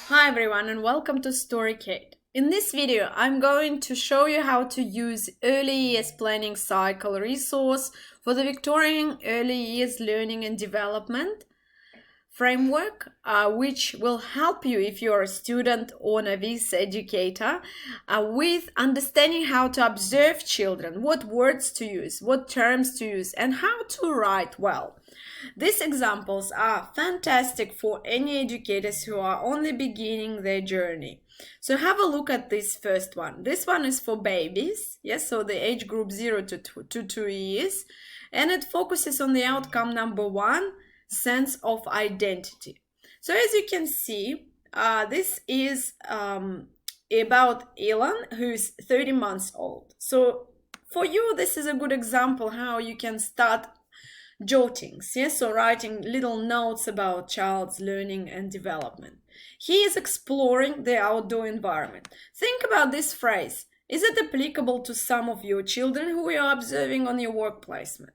Hi everyone and welcome to StoryKate. In this video, I'm going to show you how to use Early Years Planning Cycle resource for the Victorian Early Years Learning and Development framework, which will help you if you're a student or novice educator with understanding how to observe children, what words to use, what terms to use, and how to write well. These examples are fantastic for any educators who are only beginning their journey. So have a look at this first one. This one is for babies, yes, so the age group 0 to 2 years, and it focuses on the outcome number 1, sense of identity. So as you can see, this is about Elan, who is 30 months old. So for you, this is a good example how you can start jottings, yes, so writing little notes about child's learning and development. He is exploring the outdoor environment. Think about this phrase. Is it applicable to some of your children who you are observing on your work placement?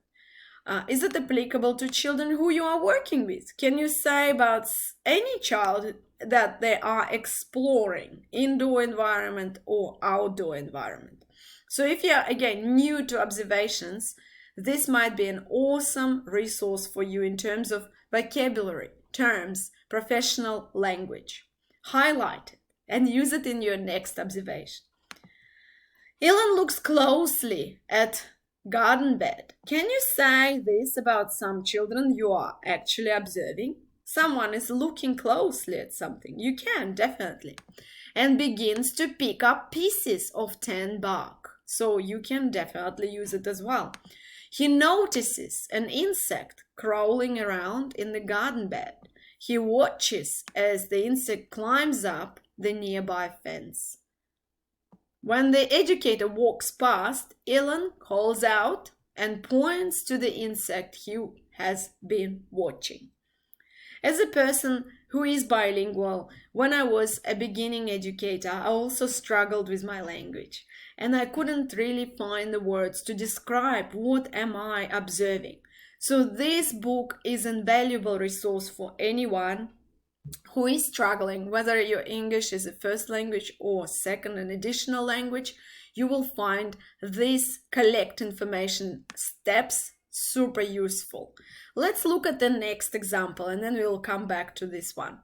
Is it applicable to children who you are working with? Can you say about any child that they are exploring indoor environment or outdoor environment? So if you are, again, new to observations, this might be an awesome resource for you in terms of vocabulary, terms, professional language. Highlight it and use it in your next observation. Elan looks closely at garden bed. Can you say this about some children you are actually observing? Someone is looking closely at something. You can, definitely. And begins to pick up pieces of tan bark. So you can definitely use it as well. He notices an insect crawling around in the garden bed. He watches as the insect climbs up the nearby fence. When the educator walks past, Elan calls out and points to the insect he has been watching. As a person who is bilingual, when I was a beginning educator, I also struggled with my language, and I couldn't really find the words to describe what am I observing. So this book is an invaluable resource for anyone who is struggling, whether your English is a first language or second and additional language. You will find these collect information steps super useful. Let's look at the next example and then we'll come back to this one.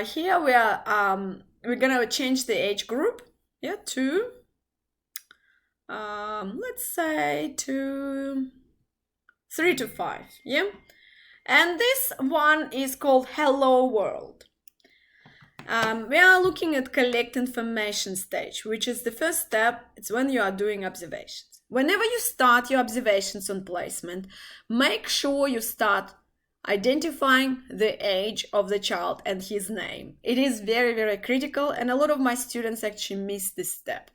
Here we are, we're gonna change the age group, yeah, to let's say to 3 to 5, yeah. And this one is called Hello World. We are looking at collect information stage, which is the first step. It's when you are doing observations. Whenever you start your observations on placement, make sure you start identifying the age of the child and his name. It is very, very critical, and a lot of my students actually miss this step.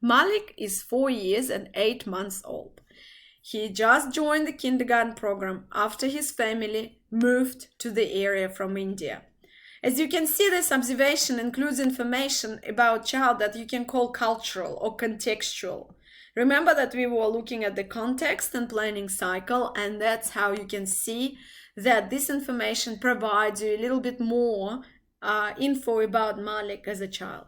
Malik is 4 years and 8 months old. He just joined the kindergarten program after his family moved to the area from India. As you can see, this observation includes information about child that you can call cultural or contextual. Remember that we were looking at the context and planning cycle, and that's how you can see that this information provides you a little bit more info about Malik as a child.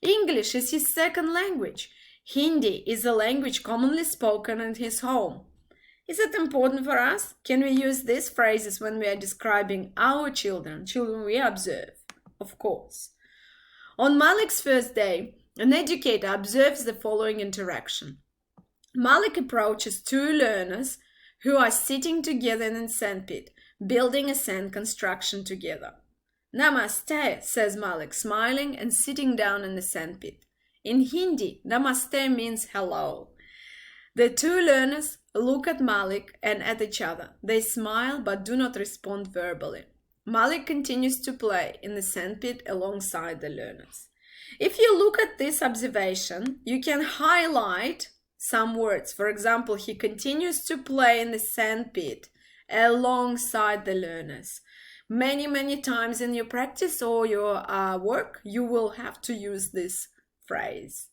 English is his second language. Hindi is a language commonly spoken in his home. Is it important for us? Can we use these phrases when we are describing our children we observe? Of course. On Malik's first day, an educator observes the following interaction. Malik approaches 2 learners who are sitting together in a sandpit, building a sand construction together. Namaste, says Malik, smiling and sitting down in the sandpit. In Hindi, Namaste means hello. The 2 learners look at Malik and at each other. They smile but do not respond verbally. Malik continues to play in the sandpit alongside the learners. If you look at this observation, you can highlight some words. For example, he continues to play in the sandpit alongside the learners. Many times in your practice or your work, you will have to use this phrase.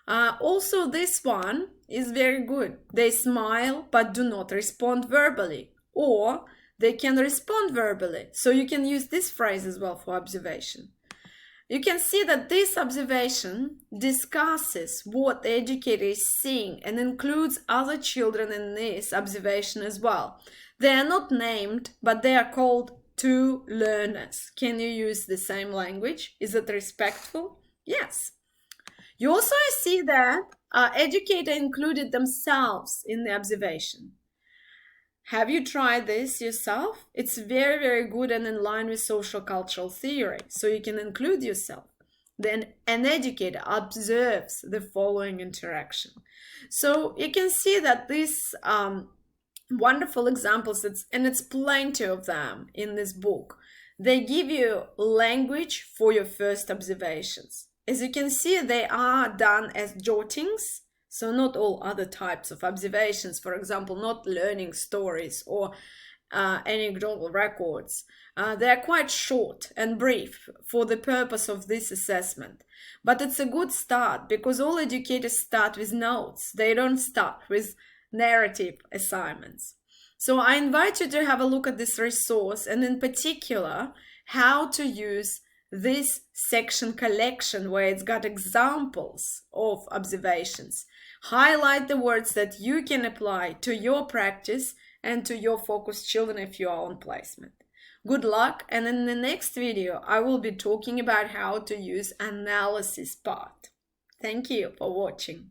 Also, this one is very good. They smile but do not respond verbally, or they can respond verbally. So you can use this phrase as well for observation. You can see that this observation discusses what the educator is seeing and includes other children in this observation as well. They are not named, but they are called two learners. Can you use the same language? Is it respectful? Yes. You also see that our educator included themselves in the observation. Have you tried this yourself? It's very, very good and in line with social cultural theory, so you can include yourself. Then an educator observes the following interaction. So you can see that these wonderful examples, and it's plenty of them in this book, they give you language for your first observations. As you can see, they are done as jottings. So not all other types of observations, for example, not learning stories or anecdotal records. They are quite short and brief for the purpose of this assessment. But it's a good start because all educators start with notes. They don't start with narrative assignments. So I invite you to have a look at this resource and in particular, how to use this section collection where it's got examples of observations. Highlight the words that you can apply to your practice and to your focused children if you are on placement. Good luck, and in the next video I will be talking about how to use analysis part. Thank you for watching.